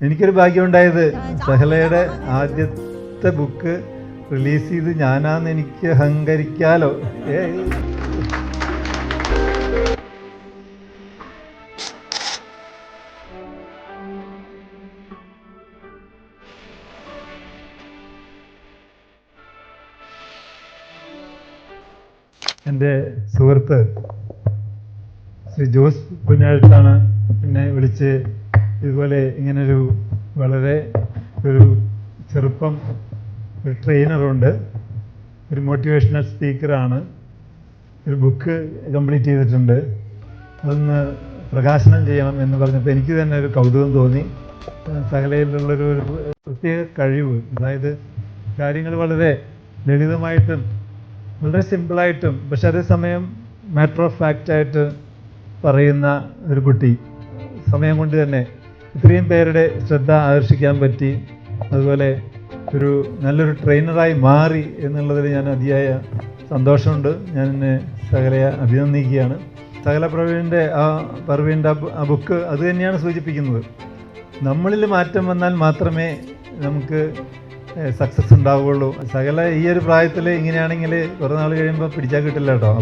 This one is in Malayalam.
എനിക്കൊരു ഭാഗ്യമുണ്ടായത് സഹലയുടെ ആദ്യത്തെ ബുക്ക് റിലീസ് ചെയ്ത് ഞാനാന്ന് എനിക്ക് അഹങ്കരിക്കാലോ. എൻ്റെ സുഹൃത്ത് ശ്രീ ജോസ് പുന്നാഴത്താണ് എന്നെ വിളിച്ച് ഇതുപോലെ ഇങ്ങനൊരു വളരെ ഒരു ചെറുപ്പം ഒരു ട്രെയിനറുണ്ട്, ഒരു മോട്ടിവേഷണൽ സ്പീക്കറാണ്, ഒരു ബുക്ക് കംപ്ലീറ്റ് ചെയ്തിട്ടുണ്ട്, അതൊന്ന് പ്രകാശനം ചെയ്യണം എന്ന് പറഞ്ഞപ്പോൾ എനിക്ക് തന്നെ ഒരു കൗതുകം തോന്നി. സകലയിലുള്ളൊരു പ്രത്യേക കഴിവ്, അതായത് കാര്യങ്ങൾ വളരെ ലളിതമായിട്ടും വളരെ സിമ്പിളായിട്ടും പക്ഷെ അതേസമയം മാറ്റർ ഓഫ് ഫാക്റ്റായിട്ട് പറയുന്ന ഒരു കുട്ടി. സമയം കൊണ്ട് തന്നെ ഇത്രയും പേരുടെ ശ്രദ്ധ ആകർഷിക്കാൻ പറ്റി. അതുപോലെ ഒരു നല്ലൊരു ട്രെയിനറായി മാറി എന്നുള്ളതിൽ ഞാൻ അതിയായ സന്തോഷമുണ്ട്. ഞാൻ എന്നെ സകലയെ അഭിനന്ദിക്കുകയാണ്. സകല പ്രവീണിൻ്റെ ആ ബുക്ക് അത് തന്നെയാണ് സൂചിപ്പിക്കുന്നത്. നമ്മളിൽ മാറ്റം വന്നാൽ മാത്രമേ നമുക്ക് സക്സസ് ഉണ്ടാവുകയുള്ളൂ. സകല ഈ ഒരു പ്രായത്തിൽ ഇങ്ങനെയാണെങ്കിൽ കുറേ നാൾ കഴിയുമ്പോൾ പിടിച്ചാൽ കിട്ടില്ല കേട്ടോ.